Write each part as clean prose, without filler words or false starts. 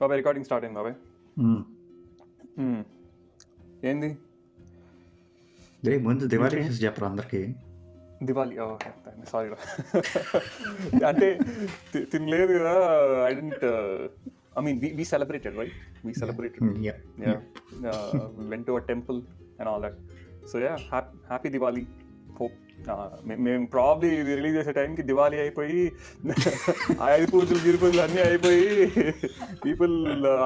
బాబాయ్ recording start అయింది బాబాయ్. ఏంది ముందు దివాళీ చెప్పరు అందరికి. దివాళీ సారీ అంటే తినలేదు కదా. I didn't I mean we celebrated, right? We celebrated. Yeah. We went to a temple and all that. So yeah, happy Diwali. Hope మేము ప్రాబ్లీ ఇది రిలీజ్ చేసే టైంకి దివాళీ అయిపోయి ఆయుధ పూజలు గిరి పూజలు అన్నీ అయిపోయి పీపుల్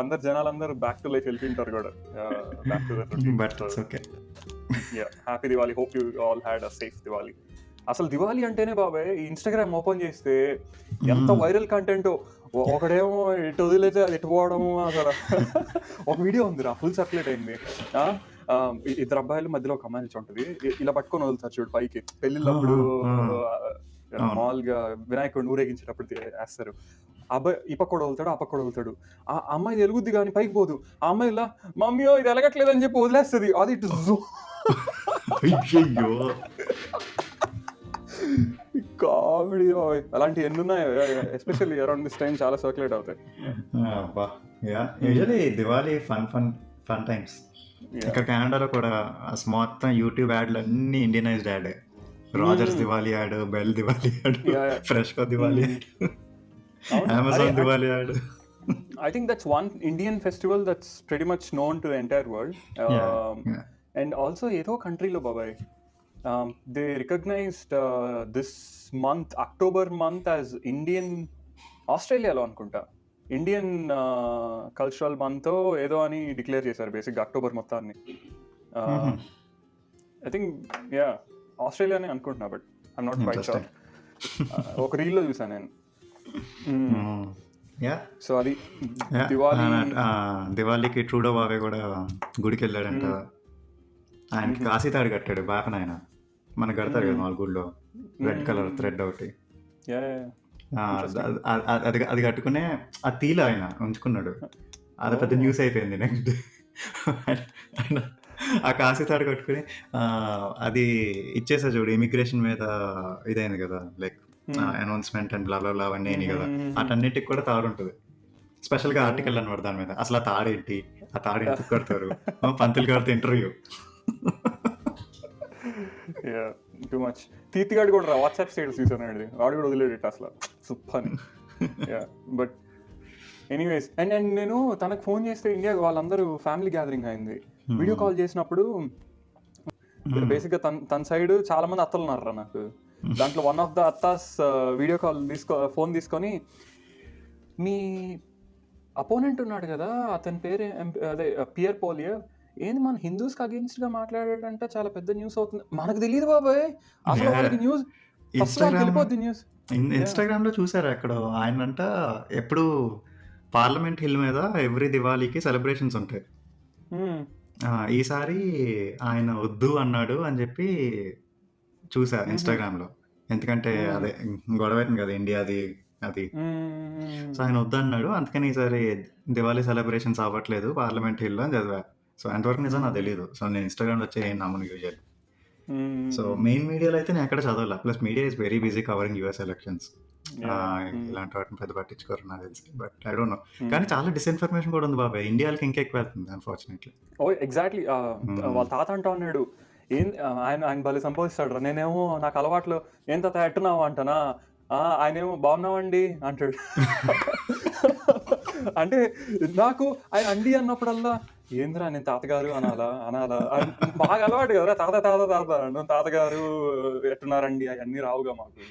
అందరు జనాలందరూ బ్యాక్ టు లైఫ్ వెళ్ళింటారు కూడా. Back to happy Diwali. Hope you all had a safe Diwali. అసలు దివాళీ అంటేనే బాబాయ్ ఇన్స్టాగ్రామ్ ఓపెన్ చేస్తే ఎంత వైరల్ కంటెంట్. ఒకడేమో ఇటు వదిలేతే అది ఇటు పోవడము. అసలు ఒక వీడియో ఉంది ఫుల్ సర్క్యులేట్ అయింది. ఇద్దరు అబ్బాయిలు మధ్యలో ఒక అమ్మాయి నుంచి ఉంటుంది, ఇలా పట్టుకొని వదులుతారు చూడు పైకి. పెళ్ళిళ్ళప్పుడు మామూలుగా వినాయకుడిని ఊరేగించేటప్పుడు వేస్తారు. అబ్బాయి ఈ పక్క కూడా వదులుతాడు, ఆ పక్క కూడా వదులుతాడు. ఆ అమ్మాయి ఎలుగుద్ది కానీ పైకి పోదు. ఆ అమ్మాయి ఇలా మమ్మీ ఇది ఎలగట్లేదు అని చెప్పి వదిలేస్తుంది. అది ఇటు కామెడీ. అలాంటి ఎన్ని ఉన్నాయో, ఎస్పెషల్లీ అరౌండ్ దిస్ టైం చాలా సర్క్యులేట్ అవుతాయి. Diwali fun times. ఇక్కడ కెనడాలో కూడా మొత్తం యూట్యూబ్ యాడ్లు అన్ని Indianised ad. Rogers Diwali ad, Bell Diwali ad, FreshCo Diwali ad, Amazon Diwali ad. I think that's one Indian festival that's pretty much known to the entire world. And also ఏదో కంట్రీలో బాబాయ్ they recognized this month, October month, as Indian, ఆస్ట్రేలియాలో అనుకుంటా Indian cultural month ఏదో అని declare చేశారు బేసిక్గా October మొత్తాన్ని. ఐ థింక్ ఆస్ట్రేలియానే అనుకుంటున్నా, but I'm not quiet sure. ఒక రీల్లో చూసాను నేను. సో అది దివాళీకి ట్రూడో బాబే కూడా గుడికి వెళ్ళాడంట. ఆయనకి కాశీతాడు కట్టాడు బాగా. ఆయన మనకు కడతారు కదా వాళ్ళ గుడిలో రెడ్ కలర్ థ్రెడ్ ఒకటి. అది కట్టుకునే ఆ తీల ఆయన ఉంచుకున్నాడు. అది పెద్ద న్యూస్ అయిపోయింది. నెక్స్ట్ ఆ కాశీతాడు కట్టుకుని అది ఇచ్చేసా చూడు, ఇమిగ్రేషన్ మీద ఇదైంది కదా, లైక్ అనౌన్స్మెంట్ అండ్ బ్లా బ్లా బ్లా అవన్నీ అయినాయి కదా. అటన్నిటికి కూడా తాడు ఉంటుంది. స్పెషల్గా ఆర్టికల్ అనమాట దాని మీద. అసలు ఆ తాడేంటి, ఆ తాడు ఎందుకు కడతారు, పంతులు గారితో ఇంటర్వ్యూ. Too much. తీతిగాడు కూడా వాట్సాప్ స్టేటస్ చూసాను, వాడు కూడా వదిలేడు అసలు సూపర్ అని. బట్ ఎనీవేస్, అండ్ నేను తనకు ఫోన్ చేస్తే ఇండియా వాళ్ళందరూ ఫ్యామిలీ గ్యాదరింగ్ అయింది. వీడియో కాల్ చేసినప్పుడు బేసిక్గా తన సైడ్ చాలా మంది అత్తలు ఉన్నారా నాకు. దాంట్లో వన్ ఆఫ్ ద అత్తాస్ వీడియో కాల్ ఫోన్ తీసుకొని, మీ అపోనెంట్ ఉన్నాడు కదా అతని పేరు అదే పియర్ పోలియర్, ఏంది మన హిందూస్కి అగేన్స్ట్ గా మాట్లాడాడంటే చాలా పెద్ద న్యూస్ అవుతుంది. మనకు తెలియదు బాబాయ్ అసలు వాళ్ళకి న్యూస్ వెళ్ళిపోద్ది న్యూస్. ఇన్స్టాగ్రామ్ లో చూసారా అక్కడ ఆయనంట ఎప్పుడు పార్లమెంట్ హిల్ మీద ఎవ్రీ దివాళీకి సెలబ్రేషన్స్ ఉంటాయి. ఈసారి ఆయన వద్దు అన్నాడు అని చెప్పి చూసా ఇన్స్టాగ్రామ్ లో. ఎందుకంటే అదే గొడవ అవుతుంది కదా ఇండియాది అది. సో ఆయన వద్దు అన్నాడు, అందుకని ఈసారి దివాళీ సెలబ్రేషన్స్ అవ్వట్లేదు పార్లమెంట్ హిల్ అని చదివా. సో ఎంతవరకు నిజం నాకు తెలియదు. సో నేను ఇన్స్టాగ్రామ్లో వచ్చే ఏం నమ్మను యూజువల్. సో మెయిన్ మీడియాలో అయితే నేను ఎక్కడ చదవాలా. Plus media is very busy covering US elections. ఇలాంటి వాటిని పెద్ద పట్టించుకోరు నాకు తెలిసి. But I don't know. కానీ చాలా డిస్ఇన్ఫర్మేషన్ కూడా ఉంది బాబాయ్. ఇండియాకి ఇంకా ఎక్కువ వెళ్తుంది అన్ఫార్చునేట్లీ. ఓ ఎగ్జాక్ట్లీ. వాళ్ళ తాత అంటా ఉన్నాడు, ఏం ఆయన భలే సంపాదిస్తాడు. నేనేమో నాకు అలవాట్లు, ఏం తాత ఎట్టున్నావు అంటానా, ఆయనేమో బాగున్నావండి అంటాడు. అంటే నాకు ఆయన అండి అన్నప్పుడల్లా ఏంద్రా నేను తాతగారు అనాలా బాగా అలవాటు కదరా. తాత తాత తాత తాతగారు ఎట్టున్నారండి అవన్నీ రావుగా మాకు.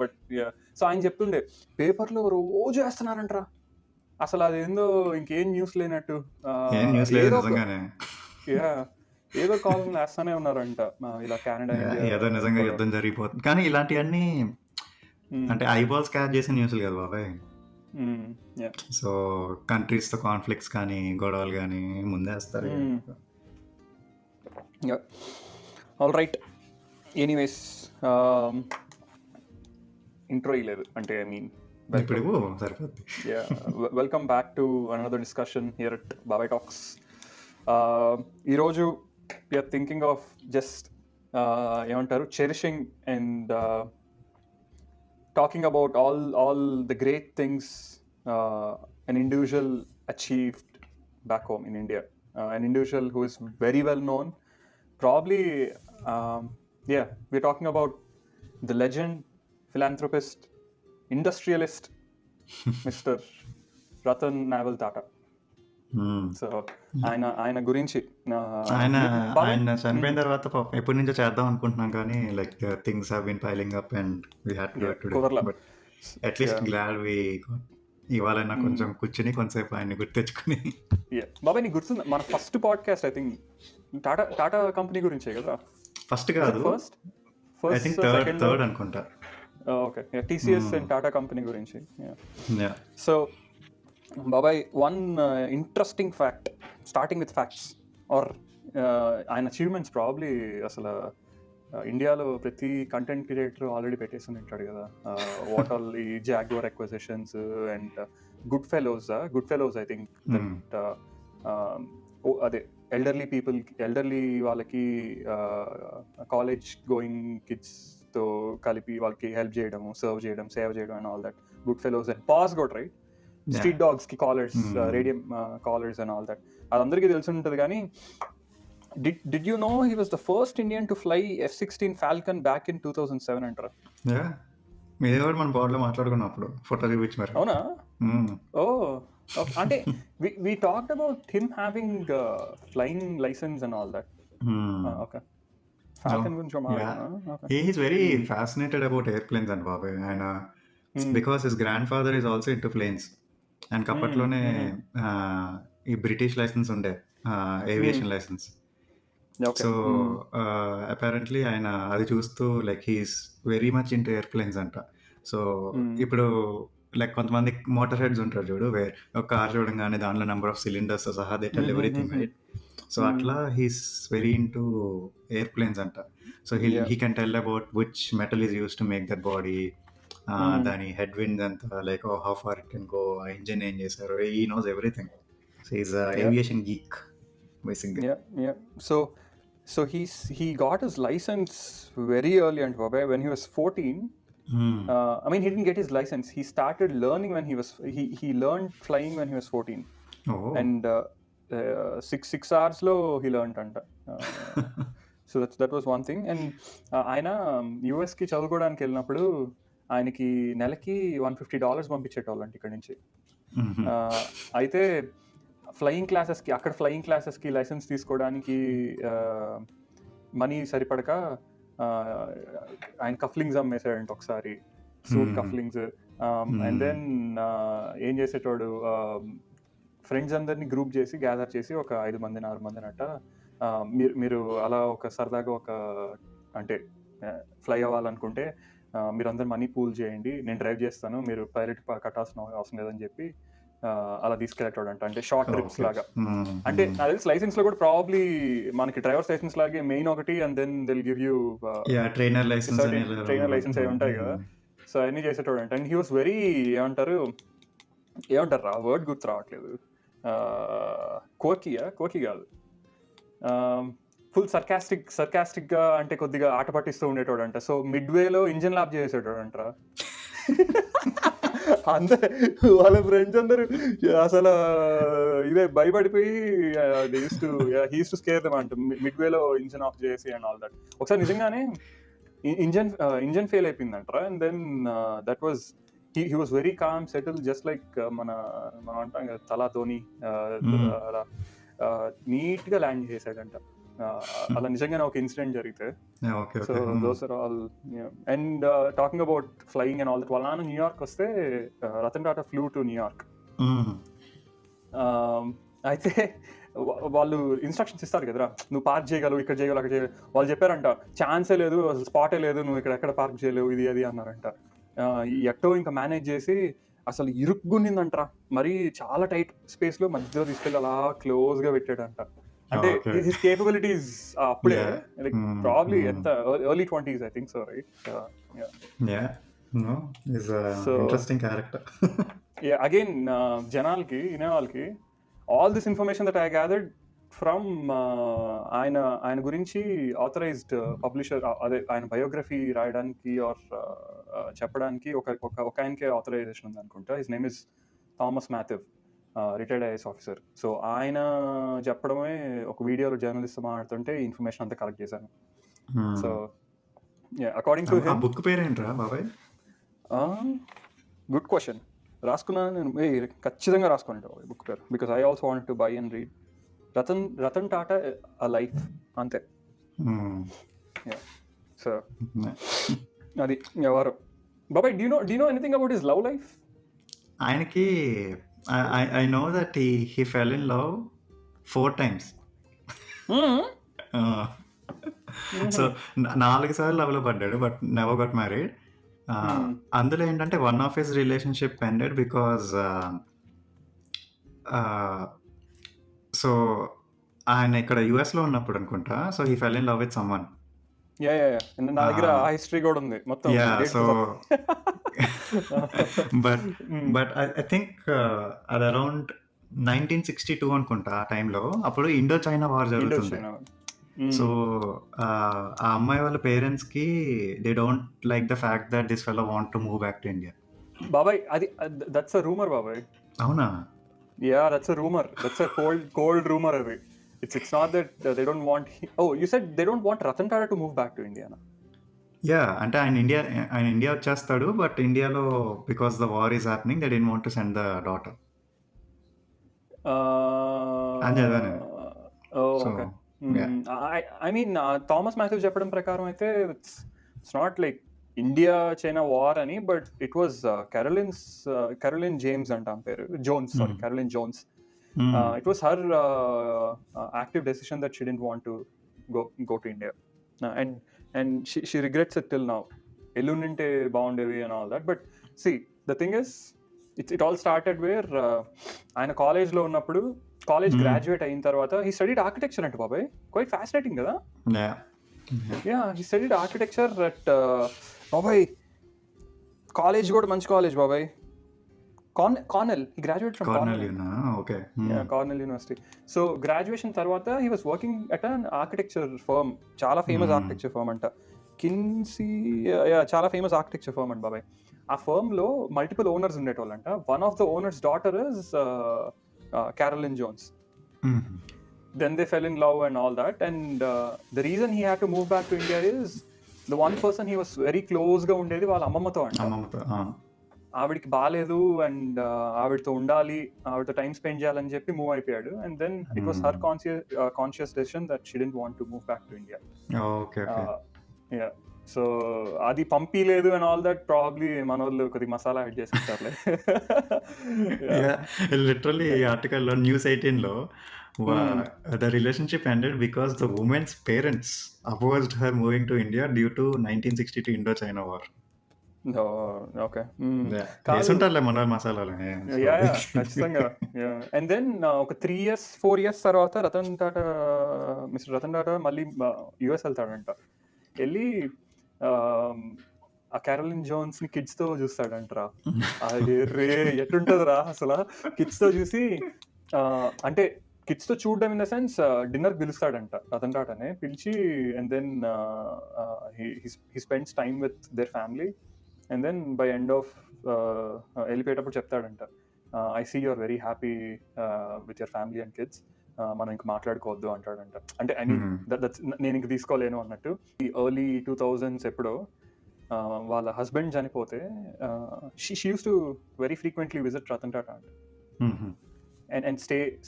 బట్ సో ఆయన చెప్తుండే పేపర్లో రోజు వేస్తున్నారంటరా. అసలు అదేందో ఇంకేం న్యూస్ లేనట్టు ఏదో కాలం వేస్తానే ఉన్నారంట ఇలా కెనడా ఏదో నిజంగా యుద్ధం జరిగిపోతుంది. కానీ ఇలాంటివన్నీ అంటే ఐబాల్స్ క్యాచ్ చేసే న్యూస్లు కదా బాబాయ్. సో కంట్రీస్ తో కాన్ఫ్లిక్ట్స్ కానీ గొడవలు కానీ ముందే వేస్తారు. ఆల్ రైట్, ఎనీవేస్ ఇంట్రో ఇలేదు అంటే ఐ మీన్ సరిపోద్ది. Welcome back to another discussion here at బాబాయ్ టాక్స్. ఈరోజు వీఆర్ థింకింగ్ ఆఫ్ జస్ట్ ఏమంటారు cherishing and talking about all the great things an individual achieved back home in India, an individual who is very well known. Probably, yeah, we're talking about the legend, philanthropist, industrialist, Mr. Ratan Naval Tata. So ఆయన గురించి ఆయన బాబాయ్ ఆయన చనిపోయిన తర్వాత పాపం ఎప్పటి నుంచో చేద్దాం అనుకుంటున్నాం కానీ like things have been piling up and we had to do it today. కుదరలా. బట్ అట్లీస్ట్ గ్లాడ్ వి ఇవాళైనా కొంచెం కూర్చుని కొంతసేపు ఆయన్ని గుర్తు తెచ్చుకుని. బాబాయ్ నీకు గుర్తుంది మన first podcast I think Tata company గురించే కదా? ఫస్ట్ కాదు, ఐ థింక్ థర్డ్ అనుకుంటా. Okay, TCS and Tata company గురించి. సో బాబాయ్, one interesting fact, starting with facts or ఆయన అచీవ్మెంట్స్ ప్రాబ్లీ అసలు ఇండియాలో ప్రతి కంటెంట్ క్రియేటర్ ఆల్రెడీ పెట్టేసి ఉంటాడు కదా. వాట్ ఆల్ ఈ Jaguar acquisitions and good fellows I think that అదే ఎల్డర్లీ వాళ్ళకి కాలేజ్ గోయింగ్ కిడ్స్తో కలిపి వాళ్ళకి హెల్ప్ చేయడము, సర్వ్ చేయడం, సేవ్ చేయడం and all that. Good fellows and paws got right, street dogs కి collars, radium collars and all that. అది అందరికీ తెలిసి ఉంటుంది. కానీ did you know he was the first Indian to fly F-16 Falcon back in 2007 అంటారా? మీదే కూడా మన బోర్డులో మాట్లాడుకున్నప్పుడు ఫోటో చూపించి మరి. అవునా? అంటే we talked about him having flying license and all that. Okay, Falcon గురించి మాట్లాడుకున్నా. He is very fascinated about airplanes and Babai, and because his grandfather is also into planes. And అప్పట్లోనే ఈ బ్రిటిష్ లైసెన్స్ ఉండే, aviation licence. So apparently ఆయన అది చూస్తూ like he's very much into airplanes అంట. So ఇప్పుడు లైక్ కొంతమంది motor heads ఉంటారు చూడు, ఒక కార్ చూడంగానే దాంట్లో నెంబర్ ఆఫ్ సిలిండర్స్ సహా they tell everything right. So అట్లా హీస్ వెరీ ఇంటూ ఎయిర్ప్లేన్స్ అంట. So he can tell about which metal is use to make that body, దాని హెడ్ విండ్ అంతా, like how far it can go, engine ఏం చేశారు, he knows everything. So is aviation geek basically. So he got his license very early, and when he was 14. I mean, he didn't get his license. He started learning when he learned flying when he was 14. And 6 hours lo he learned anta. So that was one thing. And ఆయన US కి చదువుకోవడానికి వెళ్ళినప్పుడు ఆయనకి నెలకి $150 పంపించేటోళ్ళంట ఇక్కడ నుంచి. అయితే flying క్లాసెస్కి లైసెన్స్ తీసుకోవడానికి మనీ సరిపడక ఆయన కఫ్లింగ్స్ అమ్మేసాడంట ఒకసారి, సూట్ కఫ్లింగ్స్. అండ్ దెన్ ఏం చేసేటోడు, ఫ్రెండ్స్ అందరినీ గ్యాదర్ చేసి ఒక 5 మందిని 6 మందిని అట్ట, మీరు అలా ఒక సరదాగా ఒక అంటే ఫ్లై అవ్వాలనుకుంటే మీరందరూ మనీ పూల్ చేయండి, నేను డ్రైవ్ చేస్తాను, మీరు పైలట్ కట్టాల్సిన అవసరం లేదని చెప్పి అలా తీసుకెళ్ళేటోడంట. అంటే షార్ట్ ట్రిప్స్ లాగా. అంటే నాకు తెలిసి లైసెన్స్ లో కూడా ప్రాబ్లీ మనకి డ్రైవర్స్ లైసెన్స్ లాగే మెయిన్ ఒకటి, and then they'll give you trainer licence అవి ఉంటాయి కదా. సో అవన్నీ చేసేటోడంట. అండ్ హీ వాస్ వెరీ ఏమంటారు ఆ వర్డ్ గుర్తు రావట్లేదు, కోకి కాదు, ఫుల్ సర్కాస్టిక్ గా, అంటే కొద్దిగా ఆట పట్టిస్తూ ఉండేటోడంట. సో మిడ్వేలో ఇంజిన్ ల్యాప్ చేసేటోడంటరా. వాళ్ళ ఫ్రెండ్స్ అందరూ అసలు ఇదే భయపడిపోయి he used to scare them అంట, మిడ్వేలో ఇంజిన్ ఆఫ్ చేసి అండ్ ఆల్ దట్. ఒకసారి నిజంగానే ఇంజిన్ ఫెయిల్ అయిపోయిందంటారా. And then that was he was very calm settle, just like మనం అంటాం కదా తలా ధోని, అలా నీట్ గా ల్యాండ్ చేశాడంట. అలా నిజంగానే ఒక ఇన్సిడెంట్ జరిగితే. So those are all. And talking about flying and all that, వాళ్ళ నాన్న న్యూయార్క్ వస్తే Ratan Tata flew to New York. అయితే వాళ్ళు ఇన్స్ట్రక్షన్స్ ఇస్తారు కదరా, నువ్వు పార్క్ చేయగలవు, ఇక్కడ చేయగలవు, అక్కడ చేయగలవు. వాళ్ళు చెప్పారంట ఛాన్సే లేదు, అసలు స్పాటే లేదు, నువ్వు ఇక్కడ పార్క్ చేయలేవు, ఇది అది అన్నారంట. ఎట్టో ఇంకా మేనేజ్ చేసి అసలు ఇరుక్కునిందంటరా, మరి చాలా టైట్ స్పేస్ లో మధ్యలో తీసుకెళ్ళి అలా క్లోజ్ గా పెట్టాడంట. అంటే హిస్ కేపబిలిటీస్ అప్పుడే లైక్ ప్రాబ్లీ ఎంత early 20s I think so right. Interesting character. Again జనాలకి వినే వాళ్ళకి all this information that I gathered from ఆయన గురించి ఆథరైజ్డ్ పబ్లిషర్, అదే ఆయన బయోగ్రఫీ రాయడానికి ఆర్ చెప్పడానికి ఒక ఆయనకే ఆథరైజేషన్ ఉంది అనుకుంటా. His name is Thomas Mathew, retired IAS officer. So ఆయన చెప్పడమే ఒక వీడియోలో జర్నలిస్ట్ మాట్లాడుతుంటే ఇన్ఫర్మేషన్ అంతా కలెక్ట్ చేశాను. So according to uh him, book పేరేంట్రా బాబాయ్? Good question. రాసుకున్నాను నేను, ఖచ్చితంగా రాసుకుంటా బుక్ పేరు, because I also want to buy and read. Ratan Tata a life, అంతే. సో అది ఎవరు బాబాయ్, do know anything about his love life? ఆయనకి I know that he fell in love 4 times. So 4 సార్లు లవ్లో పడ్డాడు, బట్ నెవర్ గట్ మ్యారీడ్. అందులో ఏంటంటే one of his relationship ended because so ఆయన ఇక్కడ యుఎస్లో ఉన్నప్పుడు అనుకుంటా. So he fell in love with someone. నా దగ్గర ఆ హిస్టరీ కూడా ఉంది మొత్తం. సో బట్ ఐ థింక్ అది అరౌండ్ 1962 అనుకుంటా ఆ టైంలో. అప్పుడు ఇండో చైనా వార్ జరుగుతుంది. సో ఆ అమ్మాయి వాళ్ళ పేరెంట్స్కి they don't like the fact that this fellow want to move back to India. బాబాయ్ అది దట్స్ అ రూమర్ బాబాయ్. అవునా? That's a rumour. That's a cold rumour అది. It's not that they don't want. Oh, you said they don't want Ratan Tata to move back to India, na? అంటే ఆయన India వచ్చేస్తాడు, but ఇండియాలో because the war is happening they didn't want to send the daughter అని చదివాను. Okay. I mean, Thomas Mathew చెప్పడం ప్రకారం అయితే it's not like India China war అని, but it was Caroline James అంటాం పేరు, Jones, sorry, Caroline Jones. It was her active decision that she didn't want to go to India, and she regrets it till now. Eluninte baundevi and all that. But see, the thing is, it all started where ayana college lo unnappudu, college graduate ayin tarvata he studied architecture ante babai. Quite fascinating kada? Yeah, he studied architecture at babai college kuda manchi college babai. Cornell. He graduated from Cornell. Okay. Yeah, Cornell University. So graduation tarvata he was working at an architecture firm, chala famous architecture firm anta, Kinsey. Yeah, chala famous architecture firm anta babai. Aa firm lo multiple owners undetolanta. One of the owners' daughter is Carolyn Jones. Then they fell in love and all that, and the reason he had to move back to India is the one person he was very close ga undedi వాళ్ళ అమ్మమ్మతో అంట. ఆవిడికి బాగాలేదు and ఆవిడతో ఉండాలి, ఆవిడతో time spend చేయాలని చెప్పి move అయిపోయాడు. And then it was her conscious decision that she didn't want to move back to India. So అది పంపిలేదు అండ్ ఆల్ దట్, ప్రాబ్లీ మన వాళ్ళు కొద్దిగా మసాలా యాడ్ చేసి ఉంటారులే. లిటరల్లీ ఈ ఆర్టికల్లో news 18లో the relationship ended because the woman's parents opposed her moving to India due to 1962 Indo-China war. Okay, వేసుంటారులే మన మసాలాలు. ఖచ్చితంగా. అండ్ దెన్ ఒక 4 years తర్వాత మిస్టర్ రతన్ టాటా మళ్ళీ యుఎస్ వెళ్తాడంట. వెళ్ళి ఆ కెరోలిన్ జోన్స్ ని కిడ్స్ తో చూస్తాడంటరా. రే ఎట్టుంటదిరా అసలు కిడ్స్ తో చూసి, అంటే కిడ్స్ తో చూడడం ఇన్ ద సెన్స్ డిన్నర్ పిలుస్తాడంట రతన్ టాటానే పిలిచి. And then he spends time with their family. And then by end of వెళ్ళిపోయేటప్పుడు చెప్తాడంట, I see you're very happy with your family and kids, మనం ఇంక మాట్లాడుకోవద్దు అంటాడంట. అంటే ఐ మీన్ నేను ఇంక తీసుకోలేను అన్నట్టు. ఈ ఎర్లీ 2000s ఎప్పుడో వాళ్ళ హస్బెండ్ చనిపోతే she use to very frequently visit Ratan Tata అంట. And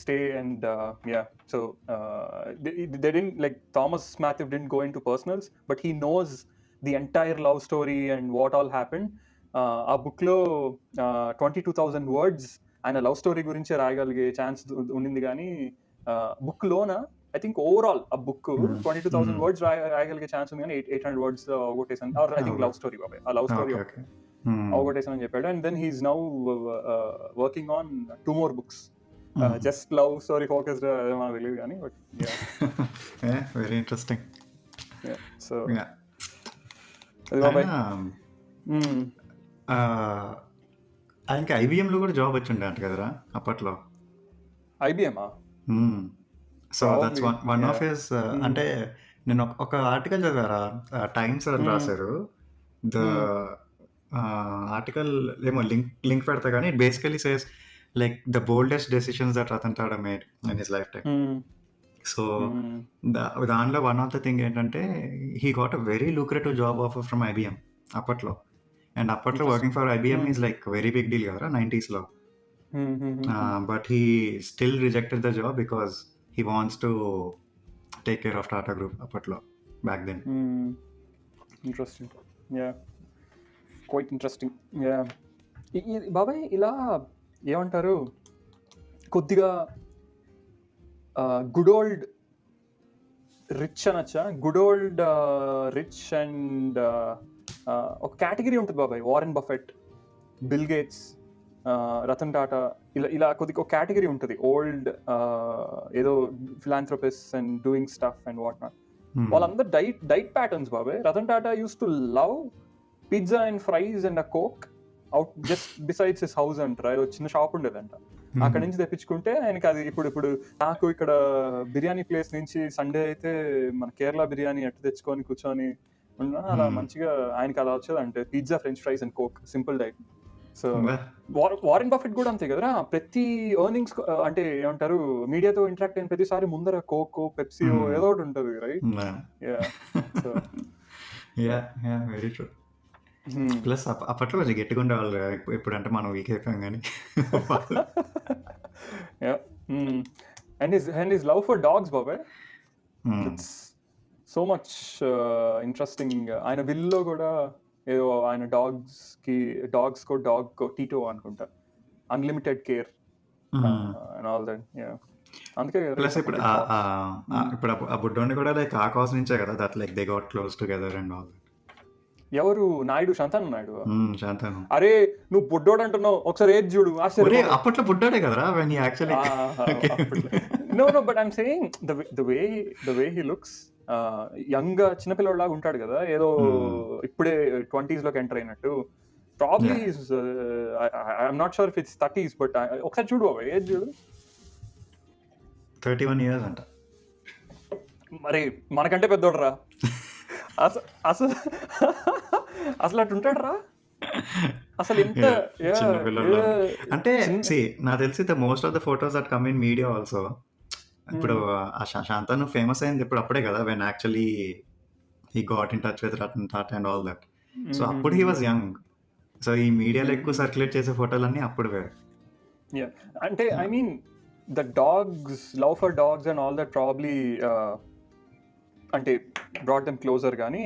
stay and yeah, so they didn't, like, Thomas Matthew didn't go into personals, but he knows the entire love story and what all happened. ఆ book లో 22,000 words ఆయన love story గురించి రాయగలిగే chance ఉండింది. కానీ book లోన I think overall ఆ book 22,000 words రాయగలిగే chance ఉంది, కానీ 800 words అవగొట్టేసాను. Or I think love story బాబాయ్, ఆ లవ్ స్టోరీ అవగొట్టేసానని చెప్పాడు. And then he is now working on 2 more books. Just love story focused మనకు తెలియదు కానీ, బట్ వెరీ ఇంట్రెస్టింగ్. సో ఆయనకి ఐబిఎంలో కూడా జాబ్ వచ్చిండే అంట కదరా అప్పట్లో. IBM? So that's one of his. అంటే నేను ఒక ఆర్టికల్ చదివారా, టైమ్స్ అని రాశారు. ద ఆర్టికల్ ఏమో లింక్ పెడతా కానీ, basically says like the boldest decisions that Ratan Tata made in his lifetime. So దానిలో వన్ ఆఫ్ ద థింగ్ ఏంటంటే he got a very lucrative job offer from IBM అప్పట్లో. And అప్పట్లో working for IBM is like very big deal కదరా 90s లో. But he still rejected the job because he wants to take care of Tata Group అప్పట్లో back then. Interesting, yeah, quite interesting. Yeah, బాబాయ్ ఇలా ఏమంటారు, కొద్దిగా good old rich అనొచ్చా, good old rich and ఒక category ఉంటుంది బాబాయ్. Warren Buffett, Bill Gates, Ratan Tata, ఇలా ఇలా కొద్దిగా ఒక కేటగిరీ ఉంటుంది. ఓల్డ్ ఏదో philanthropist and doing stuff and what not. వాళ్ళందరూ డైట్ ప్యాటర్న్స్ బాబాయ్. Ratan Tata used to love pizza and fries and a coke out just besides his house అంటారా. ఏదో చిన్న షాప్ ఉండేదంట, అక్కడ నుంచి తెప్పించుకుంటే ఆయనకి అది ఇప్పుడు నాకు ఇక్కడ బిర్యానీ ప్లేస్ నుంచి సండే అయితే మన కేరళ బిర్యానీ ఎట్టు తెచ్చుకొని కూర్చొని ఉన్నా అలా మంచిగా ఆయనకి అలా వచ్చేది అంటే pizza, French fries and coke, simple diet. So Warren Buffett కూడా అంతే కదరా. ప్రతి ఎర్నింగ్స్ అంటే ఏమంటారు, మీడియాతో ఇంటరాక్ట్ అయిన ప్రతిసారి ముందర కోకో, పెప్సీయో ఏదో ఒకటి ఉంటుంది, right? So very true. Plus అప్పట్లో కొంచెం గట్టిగా ఉండేవాళ్ళు, ఇప్పుడంటే మనం వీక్ అయిపోయాం కానీ. And his love for dogs బాబాయ్, ఇట్స్ సో మచ్ ఇంట్రెస్టింగ్. ఆయన విల్లో కూడా ఏదో ఆయన డాగ్స్ కో డాగ్ టీటో అనుకుంటా, unlimited care and all that. అందుకే ప్లస్ ఇప్పుడు ఆ బుడ్డోని కూడా లైక్ ఆ కాజ్ నుంచే కదా that like they got close together and all that. ఎవరు, నాయుడు, శాంతాను నాయుడు? శాంతాను. అరే నువ్వు బుడ్డోడు అంటున్నావు, ఒకసారి ఏది చూడు. అప్పట్లో బుడ్డోడే కదరా when he actually no but I'm saying the way he looks young చిన్నపిల్లలాగా ఉంటాడు కదా, ఏదో ఇప్పుడే 20s లోకి ఎంటర్ అయినట్టు. Probably I'm not sure if it's 30s, but ఒకసారి చూడు బాబా, ఏది చూడు. 31 years అంట. మరి మనకంటే పెద్దోడు రా. అసలు అటు ఉంటాడు రా అసలు. ఎంత అంటే నాకు తెలిసి the most of the photos that come in media also. ఇప్పుడు ఆ శాంతను ఫేమస్ అయింది ఇప్పుడు అప్పుడే కదా, when actually he got in touch with Ratan Tata and all that. So అప్పుడు హీ వాజ్ యంగ్. సో ఈ మీడియాలో ఎక్కువ సర్క్యులేట్ చేసే ఫోటోలన్నీ అప్పుడు వేరు. అంటే I mean the dogs, love for dogs and all that probably అంటే బ్రాట్ దెమ్ క్లోజర్. కానీ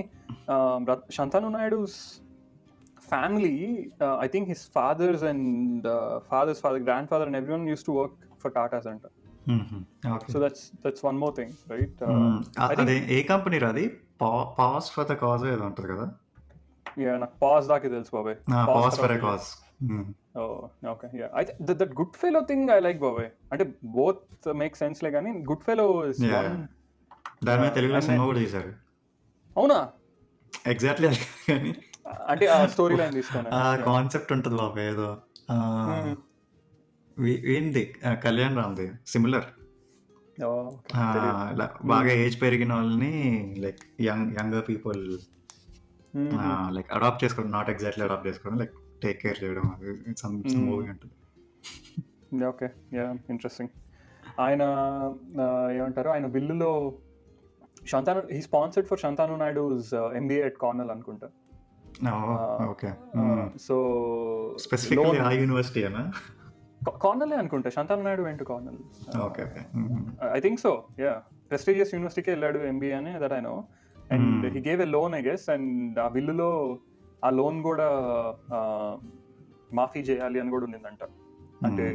Shantanu Naidu's family, I think his fathers and father's father, grandfather and everyone used to work for Tata's anta. Okay. So that's one more thing, right? అదే ఏ company రాది, paws for the cause ఏదో ఉంటుంది కదా. Yeah, నాకు paws దాకే తెలుసు బాబాయ్. Paws for a cause. Oh, okay, yeah. That good fellow thing I like బాబాయ్. అంటే both make sense లే కానీ good fellow is one. దాని మీద తెలుగులో సినిమా కూడా తీశారు. అవునా? ఎగ్జాక్ట్లీ అది కానీ అంటే ఆ స్టోరీ లైన్ తీసుకొని ఆ కాన్సెప్ట్ ఉంటుంది బాబాయ్. ఏదో ఏంది కళ్యాణ్ రామ్ది సిమిలర్. బాగా ఏజ్ పెరిగిన వాళ్ళని like younger people like adopt చేసుకోవడం, నాట్ ఎగ్జాక్ట్లీ అడాప్ట్ చేసుకోవడం, లైక్ టేక్ కేర్ చేయడం, సమ్ మూవీ ఉంటుంది. Okay, yeah, interesting. ఆయన ఏమంటారు, ఆయన బిల్లులో Shantanu, he sponsored for Shantanu నాయుడు's MBA at Cornell అనుకుంటా. ఓకే. సో స్పెసిఫికల్లీ ఆ యూనివర్సిటీ అనా? కార్నెల్ అనుకుంటా. Shantanu Naidu went Cornell. Okay, I think so, yeah. Prestigious యూనివర్సిటీకి వెళ్ళాడు MBA అని, that I no. And he gave a loan I guess, and ఆ బిల్లులో ఆ లోన్ కూడా మాఫీ చేయాలి అని కూడా ఉండిందంట. అంటే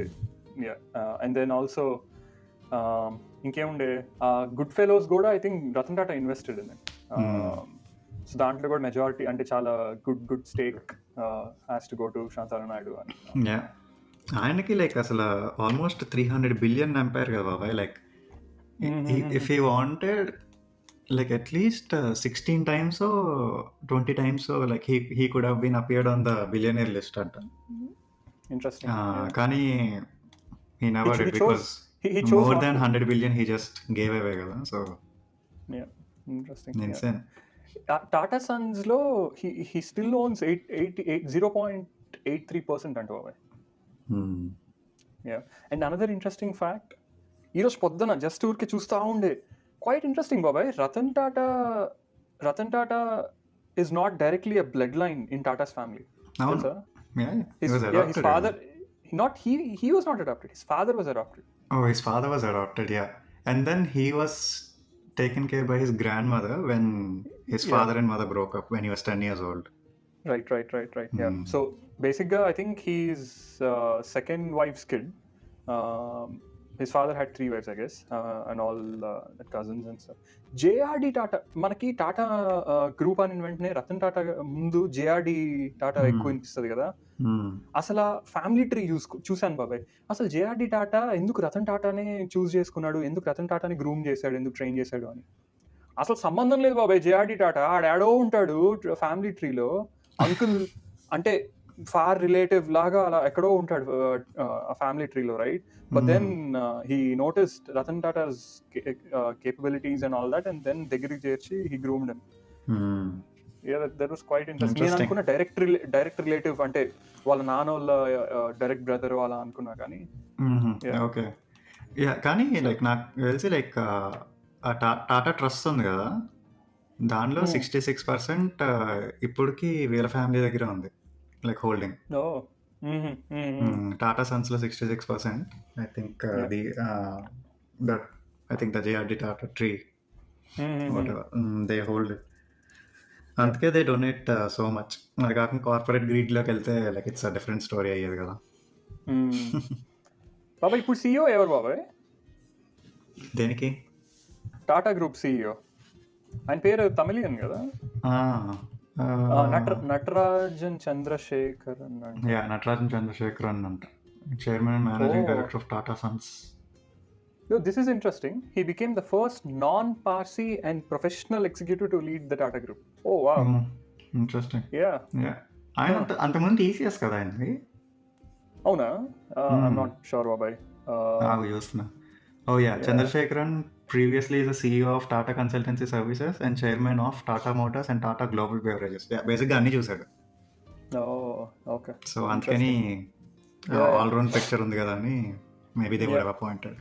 అండ్ దెన్ ఆల్సో ఇంకేముండే, గుడ్ ఫెలోస్ కూడా I think Ratan Tata invested in it. So దాంట్లో కూడా మెజారిటీ అంటే చాలా good stake has to go to Shantanu Naidu అని. ఆయనకి లైక్ అసలు ఆల్మోస్ట్ 300 బిలియన్ ఎంపైర్ కదా బాబాయ్. Like if he wanted like at least 16 times or 20 times, so like he could have been appeared on the billionaire list anta. Interesting. Kani he never did, because he chose more than 100 billion he just gave away kada. So yeah, interesting. Insane. Tata Sons lo he still owns 0.83% anta babai. Yeah. And another interesting fact, ఈరోజు పొద్దున just ఊరికే చూస్తూ ఉండే, quite interesting బాబాయ్, Ratan Tata is not directly a bloodline in Tata's family. అవును. తెలుసా? Yeah, he His was yeah, his adopted. father, not he was not adopted. His father was adopted. Oh, his father was adopted, yeah. And then he was taken care by his grandmother when his Yeah. father and mother broke up when he was 10 years old. Right. Yeah. So basically, I think he's second wife's kid. Um, his father had 3 wives, I guess, and all the cousins and stuff. JRD Tata, మనకి Tata group అని వెంటనే రతన్ టాటా ముందు JRD Tata ఎక్కువ వినిపిస్తుంది కదా. Hmm. అసలు family tree చూశాను బాబాయ్. అసలు JRD టాటా ఎందుకు రతన్ టాటానే చూస్ చేసుకున్నాడు, ఎందుకు రతన్ టాటాని గ్రూమ్ చేశాడు, ఎందుకు ట్రైన్ చేశాడు అని అసలు సంబంధం లేదు బాబాయ్. JRD టాటా ఆడాడో ఉంటాడు ఫ్యామిలీ ట్రీలో, అంకుల్ అంటే ఫార్ రిలేటివ్ లాగా అలా ఎక్కడో ఉంటాడు ఆ ఫ్యామిలీ ట్రీలో, right? But then he noticed Ratan Tata's capabilities and all that, and then దగ్గరికి చేర్చి he groomed him. That was quite interesting. నేను అనుకున్న డైరెక్ట్ రిలేటివ్ అంటే వాళ్ళ నాన్న వాళ్ళ డైరెక్ట్ బ్రదర్ అలా అనుకున్నా, కానీ ఓకే. యా, కానీ లైక్ నాకు తెలిసి లైక్ టాటా ట్రస్ట్ ఉంది కదా, దానిలో 66% ఇప్పటికి వీళ్ళ ఫ్యామిలీ దగ్గర ఉంది, లైక్ హోల్డింగ్. టాటా సన్స్లో 66%. I think the JRD Tata tree they hold it. అందుకే దే డొనేట్ సో మచ్. మరి కాకుండా కార్పొరేట్ గ్రీడ్లోకి వెళ్తే like it's a different story అయ్యేది కదా. బాబాయ్ ఇప్పుడు CEO ఎవరు బాబాయ్? దేనికి? Tata group CEO. ఆయన పేరు తమిళియన్ కదా. నటరాజన్ చంద్రశేఖరన్ అంట, chairman and managing director of Tata Sons. This is interesting. He became the first non-Parsi and professional executive to lead the Tata Group. Oh wow. Interesting. Yeah. ఆయన అంతకుముందు TCS కదా ఆయనది. అవునా? I'm not sure బాబాయ్. చూస్తున్నా. Oh yeah, Chandrasekharan previously is the CEO of Tata Consultancy Services and chairman of Tata Motors and Tata Global Beverages. Yeah, basically అన్ని చూసాడు. Okay. So అందుకని ఆల్ రౌండ్ పిక్చర్ ఉంది కదా అని maybe they would have appointed.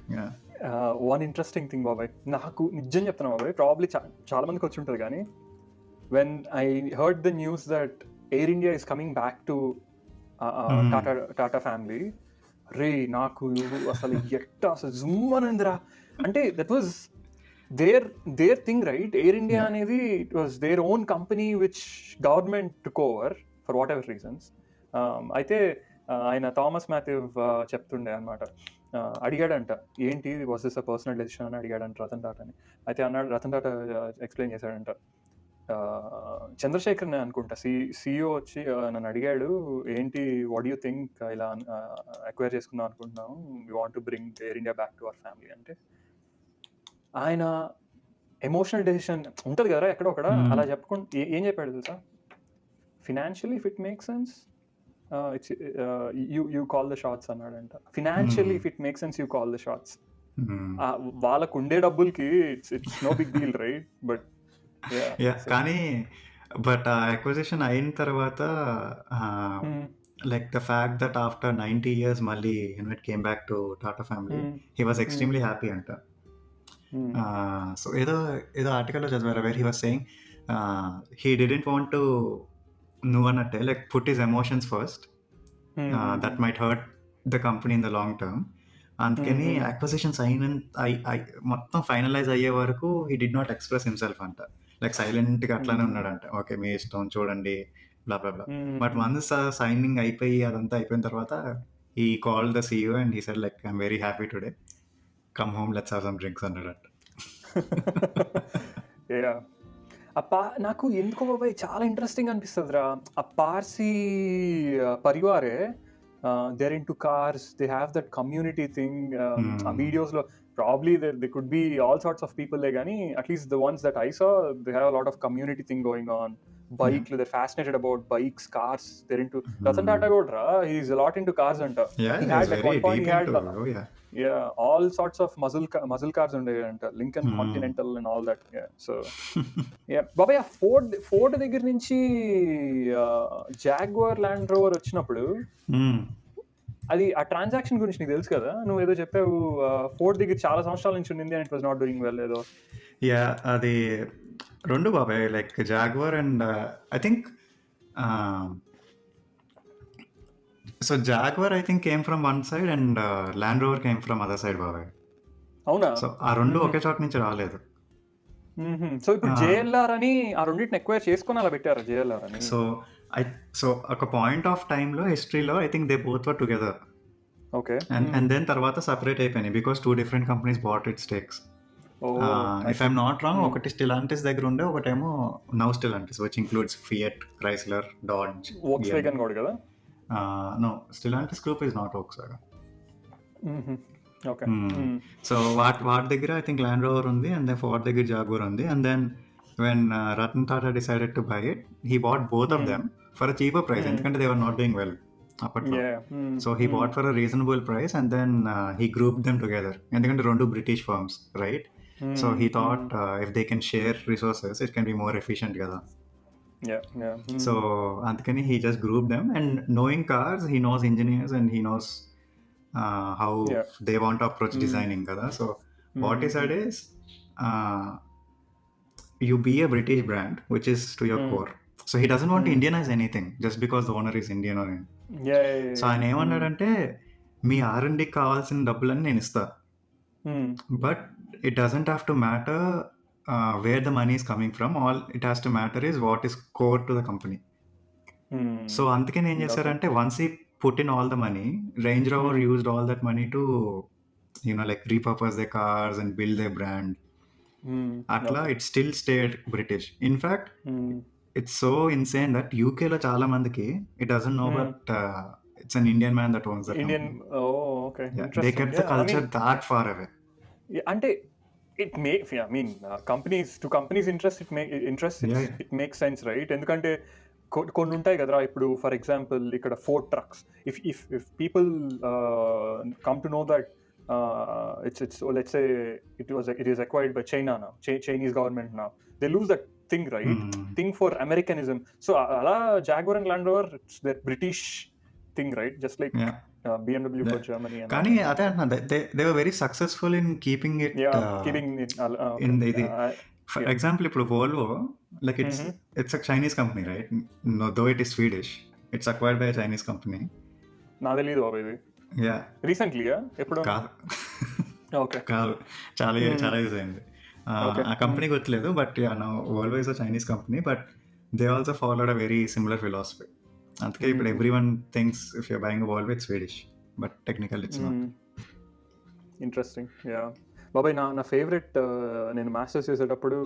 One interesting thing బాబాయ్, నాకు నిజం చెప్తున్నా బాబాయ్, ప్రాబ్లీ చాలా మందికి వచ్చి ఉంటుంది, కానీ when I heard the news that Air India is coming back to Tata family, రే నాకు అసలు అసలు జూమ్ అనిందిరా. అంటే that was their thing, right? Air India అనేది it was their own company which government took over for whatever reasons. అయితే ఆయన థామస్ మాథ్యూ చెప్తుండే అనమాట, అడిగాడంట ఏంటి was this a personal decision అని అడిగాడంట రతన్ టాటాని. అయితే అన్నాడు, రతన్ టాటా ఎక్స్ప్లెయిన్ చేశాడంట, చంద్రశేఖర్ అనుకుంటా CEO వచ్చి నన్ను అడిగాడు, ఏంటి వాట్ యూ థింక్, ఇలా అక్వైర్ చేసుకుందాం అనుకుంటున్నాం, we want to bring air India back to our family అంటే, ఆయన ఎమోషనల్ డెసిషన్ ఉంటుంది కదా ఎక్కడో అక్కడ, అలా చెప్పుకుంటూ ఏం చెప్పాడు తెలుసా? Financially if it make sense you call the shots అన్నాడంట. Financially if it make sense you call the shots. వాళ్ళకు ఉండే డబ్బులకి it's no big deal, right? But కానీ బట్ ఆ అక్విజిషన్ అయిన తర్వాత like the fact that after 90 years మళ్ళీ it came back to Tata family, he was extremely happy అంట. So ఏదో ఆర్టికల్లో చదివారు where he was saying he didn't want to, నువ్వు అన్నట్టే like put his emotions first, that might hurt the company in the long term. అందుకని acquisitions మొత్తం finalise అయ్యే వరకు he did not express himself అంట, లైక్ సైలెంట్గా అట్లానే ఉన్నాడంట. ఓకే మీ ఇష్టం చూడండి బ్లా బ్లా బ్లా. బట్ వన్స్ సైనింగ్ అయిపోయి అదంతా అయిపోయిన తర్వాత he called the CEO and he said like I'm very happy today, come home let's have some drinks అన్నాడంట. నాకు ఎందుకో బాబాయ్ చాలా ఇంట్రెస్టింగ్ అనిపిస్తుందిరా. ఆ Parsi పరివారే, they're into cars, they have that community thing. ఆ వీడియోస్లో probably there could be all sorts of people there, కానీ at least the ones that I saw, they have a lot of community thing going on. Bike, they're fascinated about bikes, cars, they're into Ratan Tata Godra, he's a lot into cars anta. He had like one point he had all sorts of muscle cars undayanta, Lincoln Continental and all that. So బాబాయ్ ఆ Ford దగ్గర నుంచి jaguar land rover వచ్చినప్పుడు అది ఆ transaction గురించి నీకు తెలుసు కదా, నువ్వు ఏదో చెప్పావు ఫోర్డ్ దగ్గర చాలా సంవత్సరాల నుంచి ఉండింది and it was not doing well ఏదో. యా అది రెండు బాబాయ్, like Jaguar and I think so Jaguar I think came from one side and land rover came from other side బాబాయ్. అవునా? సో ఆ రెండు ఒకే చోట నుంచి రాలేదు. సో ఇప్పుడు జేఎల్ఆర్ అని ఆ రెండింటిని ఎక్వైర్ చేసుకుని అలా పెట్టారు జేఎల్ఆర్ అని. సో ఒక పాయింట్ ఆఫ్ టైంలో హిస్టరీలో I think they both were together. Okay. And then తర్వాత సపరేట్ అయిపోయినాయి because 2 different companies bought it stakes. If I'm not wrong, ఒకటి స్టిలాంటిస్ దగ్గర ఉండే, ఒకటేమో now Stellantis which includes Fiat, Chrysler, Dodge, Volkswagen కూడా కదా. No Stellantis group is not Volkswagen. Okay. So వాటి దగ్గర ఐ థింక్ ల్యాండ్ రోవర్ ఉంది and then Ford దగ్గర జాగ్వర్ ఉంది. And then when Ratan Tata decided to buy it, he bought both of them for a cheaper price, ఎందుకంటే they were not doing well అప్పట్లో. So he bought for a reasonable price and then he group them together, ఎందుకంటే రెండు British firms right. So he thought if they can share resources it can be more efficient కదా. So అందుకని he just group them and knowing cars he knows engineers and he knows how they want to approach designing kada. So what he said is you be a British brand which is to your core. So he doesn't want to Indianize anything just because the owner is Indian or anything. So ఆయన ఏమన్నాడంటే మీ R&D కావాల్సిన డబ్బులని నేను ఇస్తా, but it doesn't have to matter where the money is coming from, all it has to matter is what is core to the company. So అందుకని ఏం చేశారంటే once ఈ put in all the money, Range Rover used all that money to like repurpose their cars and build their brand. Atla it still stayed British. In fact, it's so insane that UK lo chaala mandiki it doesn't know, but it's an Indian man that owns that Indian company. Okay. Yeah, Interesting. they kept the culture that far away. Ante it makes companies interest it makes sense, right? ఎందుకంటే కొన్ని ఉంటాయి కదరా, ఇప్పుడు for example ఇక్కడ Ford trucks, if people come to know that it's let's say it is acquired by China now, Chinese government now, they lose that thing, right? Thing for Americanism. So ala Jaguar and Land Rover, it's their British thing, right? Just like BMW for Germany. కానీ అదే అంటున్నా, they were very successful in keeping it in the for example ఇప్పుడు Volvo, like it's a Chinese company, right? No, though it is Swedish, it's acquired by a Chinese company. నా తెలియదు బాబు ఇది. Yeah, recently ఎప్పుడు కాదు okay కాదు చాలా use అయింది ఆ కంపెనీ గుర్తులేదు, బట్ నా Volvo is a Chinese company, but they also followed a very similar philosophy. అందుకే ఇప్పుడు everyone thinks if you're buying a Volvo it's Swedish, but technically it's not. Interesting. Yeah, బాబాయ్ నా favourite, నేను masters చేసేటప్పుడు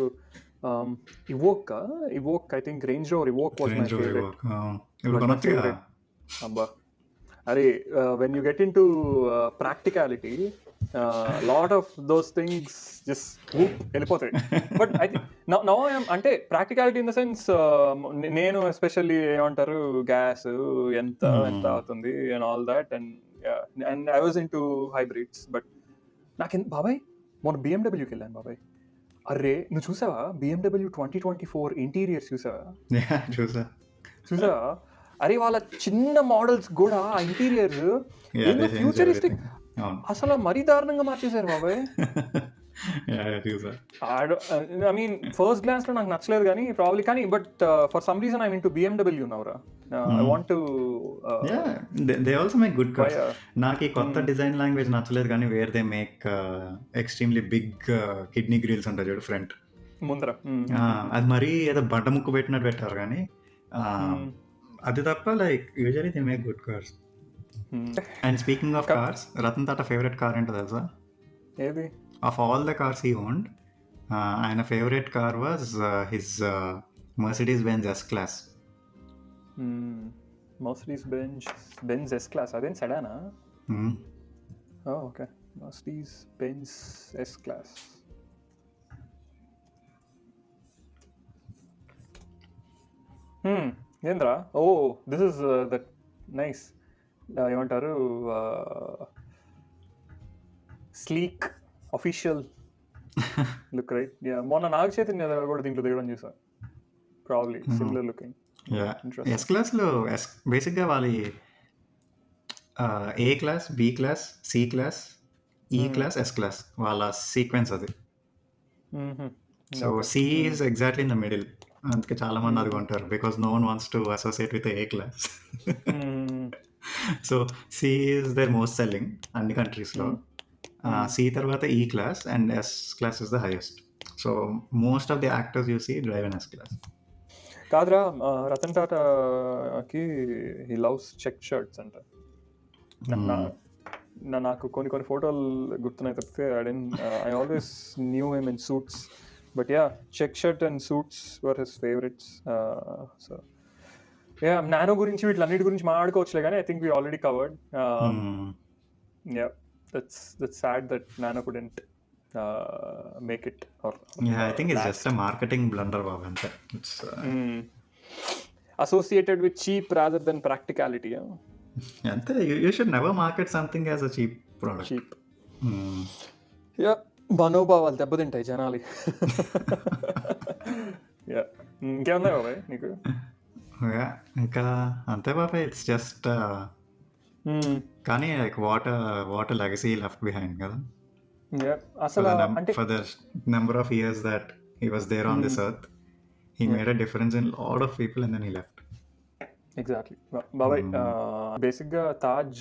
evoke I think range rover evoke was my favourite. అబ్బా అరే, when you get into practicality, lot of those things just వెళ్ళిపోతాయి. But I think now I am అంటే practicality in the sense, నేను especially ఏమంటారు gas ఎంత అవుతుంది and all that, and I was in to hybrids. But నాకు బాబాయ్ మొన్న బిఎండబ్ల్యూకి వెళ్ళాను బాబాయ్. అరే నువ్వు చూసావా బిఎండబ్ల్యూ 2024 ఇంటీరియర్స్ చూసావా? చూసావా? అరే వాళ్ళ చిన్న మోడల్స్ కూడా ఆ ఇంటీరియర్స్ ఫ్యూచరిస్టిక్, అసలు మరీ దారుణంగా మార్చేశారు బాబాయ్. ఐ మీన్ ఫస్ట్ గ్లాన్స్ లో నాకు నచ్చలేదు కానీ ప్రాబ్లీ, కానీ but for some reason I mean to BMW Naura. I want to they also make good cars. నాకు ఈ కొత్త డిజైన్ లాంగ్వేజ్ నచ్చలేదు కానీ where they make extremely big kidney grills ఉంటాయి చూడు ఫ్రంట్ ముందర, అది మరీ ఏదో బంట ముక్కు పెట్టినట్టు పెట్టారు కానీ అది తప్ప like usually they make good cars. And speaking of cars, Ratan Tata favourite car ఏంటో తెలుసా? ఏది? Of all the cars he owned, ఆయన favourite car was his Mercedes Benz S-Class. Mercedes Benz S-Class, అదేం సెడానా? Okay, Mercedes Benz S-Class. ఏంద్రా? Oh this is that nice, ఏమంటారు, sleek official look, right? మొన్న నాగ చైతన్య కూడా దీంట్లో దిగడం చూసా, ప్రాబ్లీ సిమిలర్ లుకింగ్. ఎస్ క్లాస్లో బేసిక్గా వాళ్ళ A class, B class, C class, E class, S class వాళ్ళ సీక్వెన్స్ అది. So okay. C is exactly in the middle. అందుకే చాలా మంది అది కొంటారు because no one wants to associate with A class. So C is their most selling అన్ని కంట్రీస్లో. C తర్వాత E class and S class is the highest. So most of the actors you see drive in S class. కాదురా, Ratan టాటాకి he loves check shirts అంట. నాకు కొన్ని ఫోటోలు గుర్తున్నాయి తప్పితే I always knew him in suits, but yeah, check shirt and suits were his favourites. So yeah, Nano గురించి వీటిలన్నిటి గురించి మాట్లాడుకోవచ్చులే, కానీ I think we already covered. Yeah, that's sad that Nano couldn't make it, or Yeah, I think it's just a marketing blunder, Bob. It's associated with cheap rather than practicality. You should never market something as a cheap product. Cheap. Yeah, మనోభావాలు దెబ్బతింటాయి జనాలి. Yeah, ఇంకేమన్నా బాబాయ్ నీకు? ఇంకా అంతే బాబాయ్, it's just కానీ like what legacy left behind కదా. అసలు అంటే for the number of years that he was there on this earth, he made a difference in a lot of people and then he left. Exactly బాబాయ్. బేసిక్గా Taj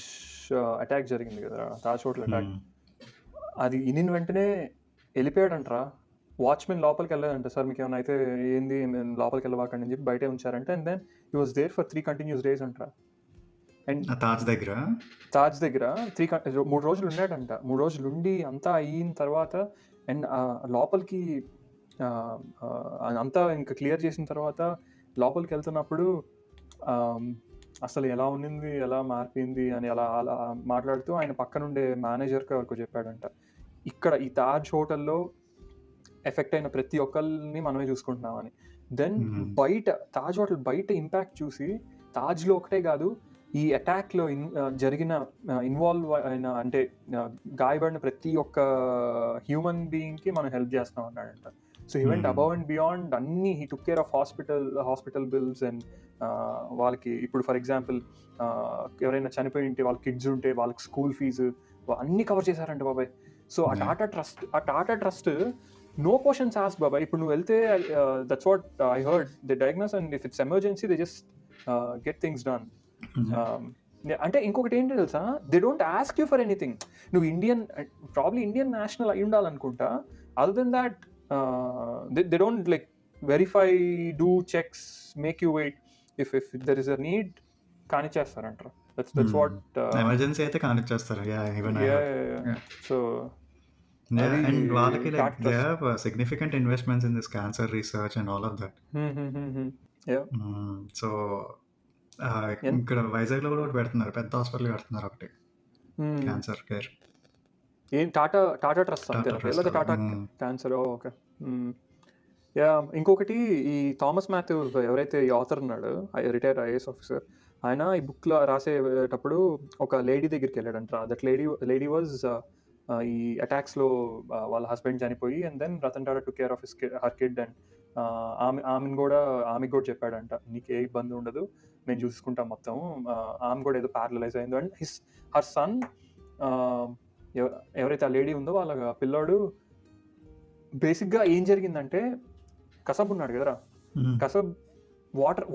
attack జరిగింది కదా, Taj hotel attack. అది ఇనిన వెంటనే వెళ్ళిపోయాడంటరా. Watchman లోపలికి వెళ్ళలేదంట, సార్ మీకు ఏమైనా అయితే ఏంది లోపలికి వెళ్ళవాకండి అని చెప్పి బయటే ఉంచారంటే, and then he was there for 3 continuous days అంటరా. అండ్ తాజ్ దగ్గర 3 రోజులు ఉన్నాడంట. 3 రోజులు ఉండి అంతా అయిన తర్వాత అండ్ లోపలికి అంతా ఇంకా క్లియర్ చేసిన తర్వాత లోపలికి వెళ్తున్నప్పుడు అసలు ఎలా ఉన్నింది, ఎలా మారిపోయింది అని అలా మాట్లాడుతూ ఆయన పక్కనుండే మేనేజర్కి వరకు చెప్పాడంట, ఇక్కడ ఈ తాజ్ హోటల్లో ఎఫెక్ట్ అయిన ప్రతి ఒక్కరిని మనమే చూసుకుంటున్నామని. దెన్ బయట తాజ్ హోటల్ బయట ఇంపాక్ట్ చూసి తాజ్లో ఒకటే కాదు, ఈ అటాక్లో జరిగిన ఇన్వాల్వ్ అయిన అంటే గాయపడిన ప్రతి ఒక్క హ్యూమన్ బీయింగ్కి మనం హెల్ప్ చేస్తాం అన్నాడంట. So he went above and beyond అన్ని. He took care of hospital bills and వాళ్ళకి ఇప్పుడు ఫర్ ఎగ్జాంపుల్ ఎవరైనా చనిపోయి ఉంటే వాళ్ళ కిడ్స్ ఉంటే వాళ్ళకి స్కూల్ ఫీజు అన్నీ కవర్ చేశారంట బాబాయ్. సో ఆ Tata trust no questions ask బాబాయ్. ఇప్పుడు నువ్వు వెళ్తే that's what I heard, they diagnose and if it's emergency they just get things done. అంటే ఇంకొకటి ఏంటి తెలుసా, they don't ask you for anything. నువ్వు ప్రాబ్లీ ఇండియన్ నేషనల్ అయి ఉండాలనుకుంటా. Other than that they don't like verify, do checks, make you wait. If there is a need కానిచ్చేస్తారంటారు. That's what emergency అయితే కానిచ్చేస్తారు. సో and వాళ్ళకి like they have significant investments in this cancer research and all of that. So ఇక్కడ వైజాగ్ లో కూడా ఒకటి పెడుతున్నారు, పెద్ద హాస్పిటల్ పెడుతున్నారు ఒకటి, క్యాన్సర్ కేర్. ఏం టాటా ట్రస్ట్ అంతే, టాటా క్యాన్సర్. ఓకే. యా, ఇంకొకటి ఈ థామస్ మాథ్యూ ఎవరైతే ఈ ఆథర్ ఉన్నాడో, రిటైర్డ్ ఐఏఎస్ ఆఫీసర్, ఆయన ఈ బుక్లో రాసేటప్పుడు ఒక లేడీ దగ్గరికి వెళ్ళాడంట. దట్ లేడీ వాజ్ ఈ అటాక్స్లో వాళ్ళ హస్బెండ్ చనిపోయి and then Ratan Tata took care of her kid and ఆమెకు కూడా చెప్పాడంట, నీకు ఏ ఇబ్బంది ఉండదు, మేము చూసుకుంటాం మొత్తం. ఆమె కూడా ఏదో ప్యారలైజ్ అయింది అండ్ హర్ సన్, ఎవరైతే ఆ లేడీ ఉందో వాళ్ళ పిల్లోడు, బేసిక్గా ఏం జరిగిందంటే కసబ్ ఉన్నాడు కదరా, కసబ్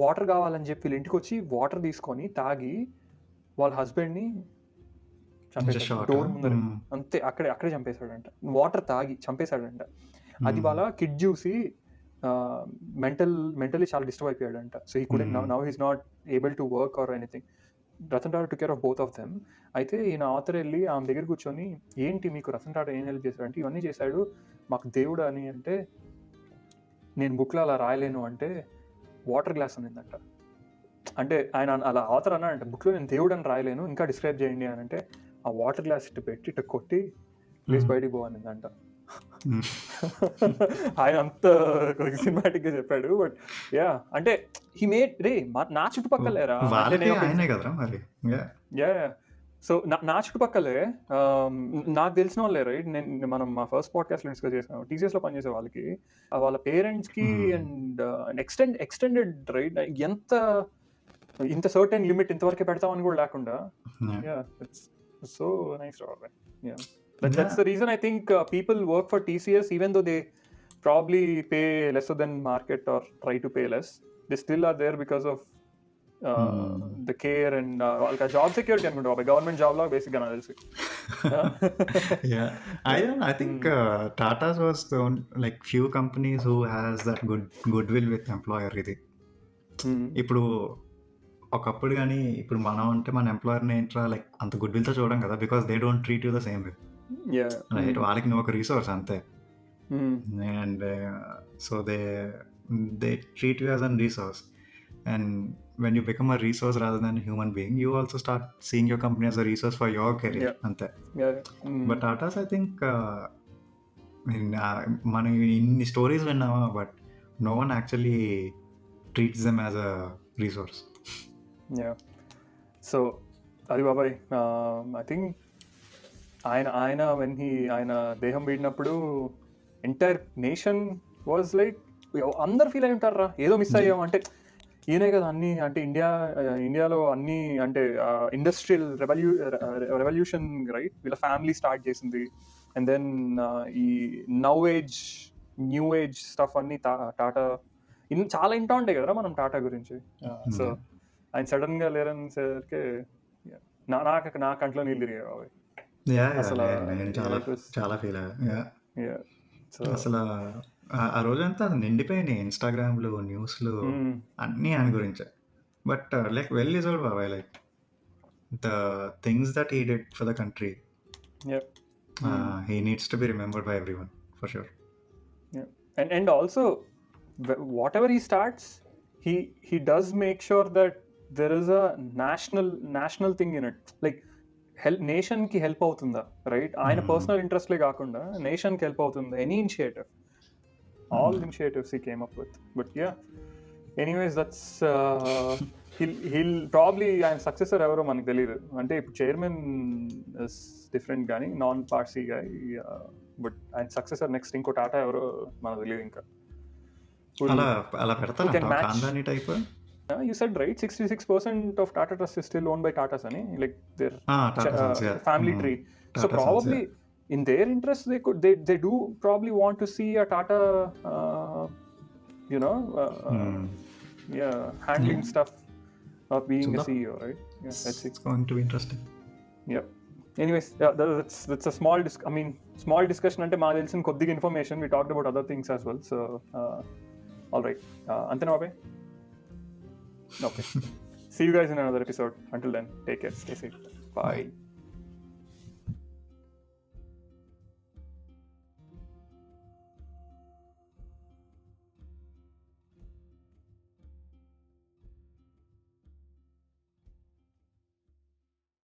వాటర్ కావాలని చెప్పి వీళ్ళ ఇంటికి వచ్చి వాటర్ తీసుకొని తాగి వాళ్ళ హస్బెండ్ని చంపేశాడు డోర్ ముందర. అంతే, అక్కడే చంపేశాడంట, వాటర్ తాగి చంపేశాడంట. అది వాళ్ళ కిడ్ చూసి మెంటలీ చాలా డిస్టర్బ్ అయిపోయాడంట. So he couldn't, now he's not able to work or anything. Ratan Tata took care of both of them. అయితే ఈయన ఆథర్ వెళ్ళి ఆమె దగ్గర కూర్చొని, ఏంటి మీకు రతన్ టాటా ఏం హెల్ప్ చేశాడు అంటే, ఇవన్నీ చేశాడు మాకు దేవుడు అని. అంటే నేను బుక్లో అలా రాయలేను అంటే వాటర్ గ్లాస్ అనిందంట. అంటే ఆయన అలా ఆథర్ అన్నాడంటే, బుక్లో నేను దేవుడు అని రాయలేను, ఇంకా డిస్క్రైబ్ చేయండి అని. అంటే ఆ వాటర్ గ్లాస్ ఇటు పెట్టి ఇటు కొట్టి ప్లీజ్ బయటికి పో అనిందంట. ఆయన అంత సినిమాటిక్ గా చెప్పాడు. బట్ యా, అంటే హీ మేడ్ నా చుట్టుపక్కలేరా, సో నా చుట్టుపక్కలే నాకు తెలిసిన వాళ్ళే రైట్. మనం మా ఫస్ట్ పాడ్కాస్ట్ డిస్కస్ చేసాం, టీసీఎస్ లో పనిచేసే వాళ్ళకి వాళ్ళ పేరెంట్స్ కి అండ్ ఎక్స్టెండెడ్ రైట్ ఎంత ఇంత సర్టెన్ లిమిట్ ఇంతవరకే పెడతామని కూడా లేకుండా. Yeah. It's so nice, Babai. Yeah. Yeah. That's the reason I think people work for TCS, even though they probably pay lesser than market or try to pay less. They still are there because of the care and వాళ్ళకి job security అనుకుంటా బాబాయ్, government job లాగా బేసిక్గా నాకు తెలిసి. Yeah, I think Tata's was the like few companies who has that goodwill with employer ఇది. ఇప్పుడు ఒకప్పుడు కానీ ఇప్పుడు మనం అంటే మన ఎంప్లాయర్ని ఏంట్రా లైక్ అంత గుడ్విల్తో చూడడం కదా, because they don't treat you the same way, right? వాళ్ళకి నువ్వు ఒక రీసోర్స్ అంతే, and so they treat you as an resource, and when you become a resource rather than a human being, you also start seeing your company as a resource for your career. Ante. But Tata's, I think మనం ఇన్ని stories విన్నామా, but no one actually treats them as a resource. So అది బాబాయ్, I think ఆయన ఆయన దేహం వీడినప్పుడు entire nation was like, అందరు ఫీల్ అయి ఉంటారా ఏదో మిస్ అయ్యాం అంటే. ఈయనే కదా అన్ని అంటే ఇండియాలో అన్ని అంటే ఇండస్ట్రియల్ రెవల్యూషన్ రైట్, వీళ్ళ ఫ్యామిలీ స్టార్ట్ చేసింది. అండ్ దెన్ ఈ న్యూ ఏజ్ స్టఫ్ అన్ని టాటా చాలా ఇంటా ఉంటాయి కదరా మనం టాటా గురించి. సో ఆయన సడన్ గా లేరని సరికి నా కంట్లో నీళ్ళు తిరిగాయి బాబాయ్. అసలు చాలా ఫీల్ అసలు ఆ రోజంతా నిండిపోయినాయి ఇన్స్టాగ్రామ్లు, న్యూస్లు అన్నీ ఆయన గురించే. బట్ లైక్ వెల్ డిజర్వ్డ్ బాబాయ్, like the things that he did for the country, he needs to be remembered by everyone for sure. And also whatever he starts, he does make sure that there is a national thing in it, like nation కి help అవుతుందా, right? ఆయన personal ఇంట్రెస్ట్లే కాకుండా nation కి help అవుతుందా, any initiative, all initiatives he came up with. But yeah, anyways, that's he'll probably, ఆయన successor ఎవరో మనకు తెలియదు, అంటే ఇప్పుడు చైర్మన్ ఇస్ డిఫరెంట్ కానీ నాన్ పార్టీ గాయ్, బట్ ఆయన సక్సెసర్ నెక్స్ట్ ఇంకో టాటా ఎవరో మనకు తెలియదు ఇంకా. అలా పెడతారు type. You said right, 66% of Tata Trust is still owned by Tatas ani, like their family tree. So probably in their interest they do probably want to see a Tata handling stuff or being a CEO, right? It's going to be interesting. Anyways, that's a small discussion ante ma telisin koddiga information. We talked about other things as well, so all right, antena babai. Okay. See you guys in another episode. Until then, take care. Stay safe. Bye.